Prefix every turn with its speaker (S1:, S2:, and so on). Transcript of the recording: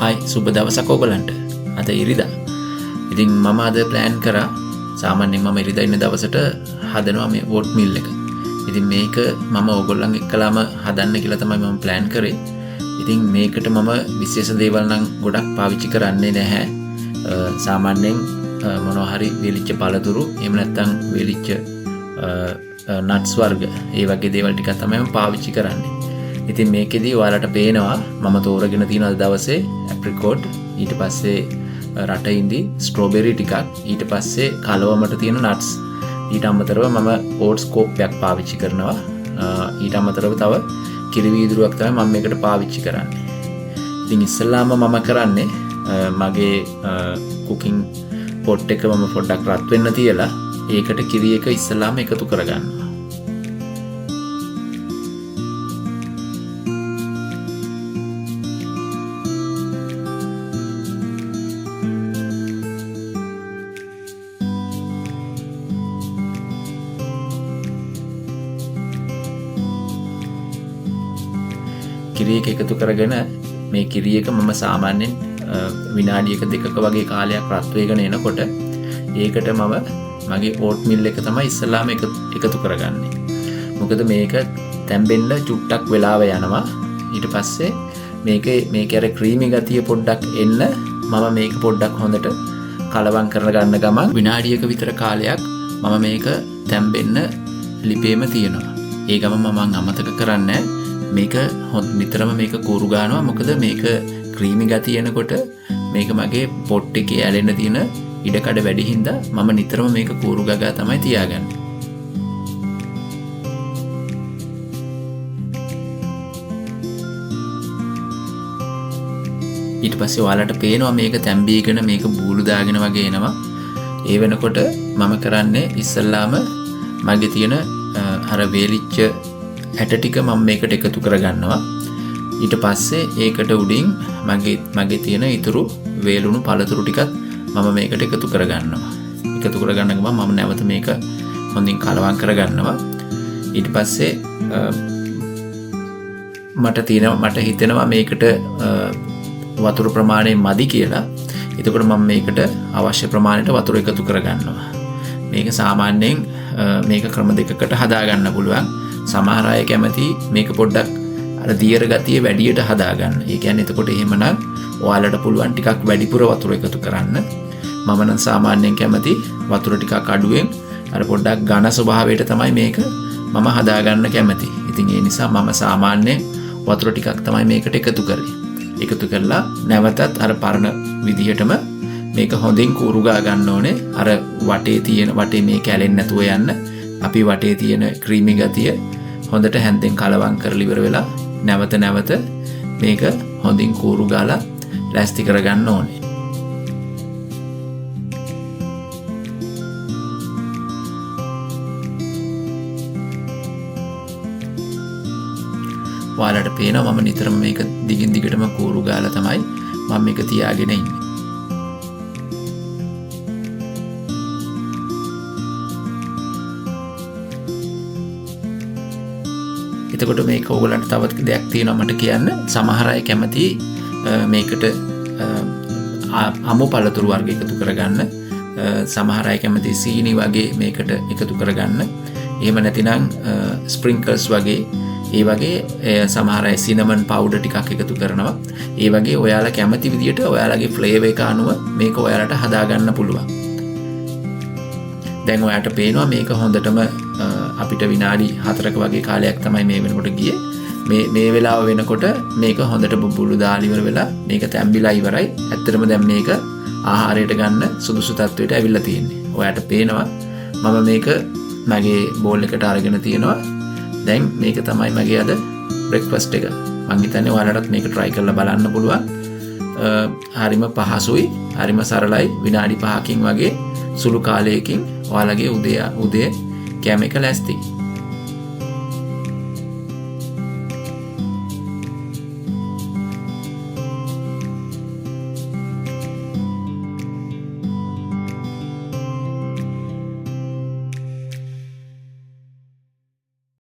S1: හයි සුබ දවසක් ඔයගලන්ට. අද ඉරිදා. ඉතින් මම අද ප්ලෑන් කරා සාමාන්‍යයෙන් මම ඉරිදා ඉන්න දවසට හදනවා මේ වෝට් මීල් එක. ඉතින් මේක මම ඔයගොල්ලන් එක්කලාම හදන්න කියලා තමයි මම ප්ලෑන් කරේ. ඉතින් මේකට මම විශේෂ දේවල් නම් ගොඩක් පාවිච්චි කරන්නේ නැහැ. සාමාන්‍යයෙන් මොනවා හරි වෙලිච්ච පළතුරු එහෙම නැත්නම් වෙලිච්ච නට්ස් වර්ග ඒ වගේ දේවල් ටිකක් තමයි මම පාවිච්චි කරන්නේ. ඉතින් මේකෙදී ඔයාලට පේනවා මම තෝරගෙන තියෙන අද දවසේ ඇප්‍රිකෝට්, ඊට පස්සේ රටින්දි ස්ට්‍රෝබෙරි ටිකක්, ඊට පස්සේ කලවමට තියෙන නට්ස්. ඊට අමතරව මම ඕට්ස් කෝප්පයක් පාවිච්චි කරනවා. ඊට අමතරව තව කිරි වීදුරුවක් තමයි මම මේකට පාවිච්චි කරන්නේ. ඉතින් ඉස්සෙල්ලාම මම කරන්නේ මගේ කුකින් පොට් එක මම පොඩ්ඩක් රත් වෙන්න තියලා ඒකට කිරි එක ඉස්සෙල්ලාම එකතු කරගන්නවා. කිරි එක එකතු කරගෙන මේ කිරි එක මම සාමාන්‍යයෙන් විනාඩියක දෙකක වගේ කාලයක් රත් වෙගෙන එනකොට ඒකට මම මගේ ඕට් මීල් එක තමයි ඉස්සලාම එකතු කරගන්නේ. මොකද මේක තැම්බෙන්න චුට්ටක් වෙලාව යනවා. ඊට පස්සේ මේකේ අර ක්‍රීමි ගතිය පොඩ්ඩක් එන්න මම මේක පොඩ්ඩක් හොඳට කලවම් කරගන්න ගමන් විනාඩියක විතර කාලයක් මම මේක තැම්බෙන්න ලිපේම තියනවා. ඒ ගමන් මම අමතක කරන්නේ මේක නිතරම මේක කූරු ගන්නවා. මොකද මේක ක්‍රීමි ගතිය එනකොට මේක මගේ පොට් එකේ ඇලෙන්න තියෙන ඉඩකඩ වැඩි හින්දා මම නිතරම මේක කූරු ගගා තමයි තියාගන්නේ. ඊට පස්සේ ඔයාලට පේනවා මේක තැම්බීගෙන මේක බූලු දාගෙන වගේ එනවා. ඒ වෙනකොට මම කරන්නේ ඉස්සල්ලාම මගේ තියෙන අර වේලිච්ච ඇට ටික මම මේකට එකතු කරගන්නවා. ඊට පස්සේ ඒකට උඩින් මගේ තියෙන ඉතුරු වේලුණු පළතුරු ටිකත් මම මේකට එකතු කරගන්නවා. එකතු කරගන්න ගමන් මම නැවත මේක හොඳින් කලවම් කරගන්නවා. ඊට පස්සේ මට හිතෙනවා මේකට වතුර ප්‍රමාණය මදි කියලා. එතකොට මම මේකට අවශ්‍ය ප්‍රමාණයට වතුර එකතු කරගන්නවා. මේක සාමාන්‍යයෙන් මේක ක්‍රම දෙකකට හදාගන්න පුළුවන්. සමහර අය කැමති මේක පොඩ්ඩක් අර දියර ගතිය වැඩියට හදාගන්න. ඒ කියන්නේ එතකොට එහෙමනම් ඔයාලට පුළුවන් ටිකක් වැඩිපුර වතුර එකතු කරන්න. මම නම් සාමාන්‍යයෙන් කැමති වතුර ටිකක් අඩුවෙන් අර පොඩ්ඩක් ඝන ස්වභාවයට තමයි මේක මම හදාගන්න කැමති. ඉතින් ඒ නිසා මම සාමාන්‍යයෙන් වතුර ටිකක් තමයි මේකට එකතු කරේ. එකතු කරලා නැවතත් අර පරණ විදිහටම මේක හොඳින් කූරු ගා ගන්න ඕනේ. අර වටේ මේ කැලෙන්නේ නැතුව යන්න අපි වටේ තියෙන ක්‍රීමි ගතිය හොඳට හැන්දෙන් කලවම් කරලා ඉවර වෙලා නැවත මේක හොඳින් කූරු ගාලා ලෑස්ති කරගන්න ඕනේ. ඔයාලට පේනවා මම නිතරම මේක දිගින් දිගටම කූරු ගාලා තමයි මම මේක තියාගෙන ඉන්නේ. එතකොට මේක ඕගලන්ට තවත් දෙයක් තියෙනවා මට කියන්න. සමහර අය කැමති මේකට අමු පළතුරු වර්ග එකතු කරගන්න. සමහර අය කැමති සීනි වගේ මේකට එකතු කරගන්න. එහෙම නැතිනම් ස්ප්‍රින්කල්ස් වගේ ඒ වගේ සමහර අය සිනමන් පවුඩර් ටිකක් එකතු කරනවා. ඒ වගේ ඔයාලා කැමති විදියට ඔයාලගේ ෆ්ලේවර් එක අනුව මේක ඔයාලට හදාගන්න පුළුවන්. දැන් ඔයාලට පේනවා මේක හොඳටම අපිට විනාඩි 4ක වගේ කාලයක් තමයි මේ වෙනකොට ගියේ. මේ වෙලාව වෙනකොට මේක හොඳට බුබුලු දාලා ඉවර වෙලා මේක තැම්බිලා ඉවරයි. ඇත්තටම දැන් මේක ආහාරයට ගන්න සුදුසු තත්වයට ඇවිල්ලා තියෙන්නේ. ඔයාලට පේනවා මම මේක මගේ බෝල් එකට අරගෙන තියෙනවා. දැන් මේක තමයි මගේ අද බ්‍රෙක්ෆාස්ට් එක. මම හිතන්නේ ඔයාලටත් මේක try කරලා බලන්න පුළුවන්. හරිම පහසුයි, හරිම සරලයි. විනාඩි 5කින් වගේ සුළු කාලයකින් ඔයාලගේ උදේ කැම එක ලෑස්ති.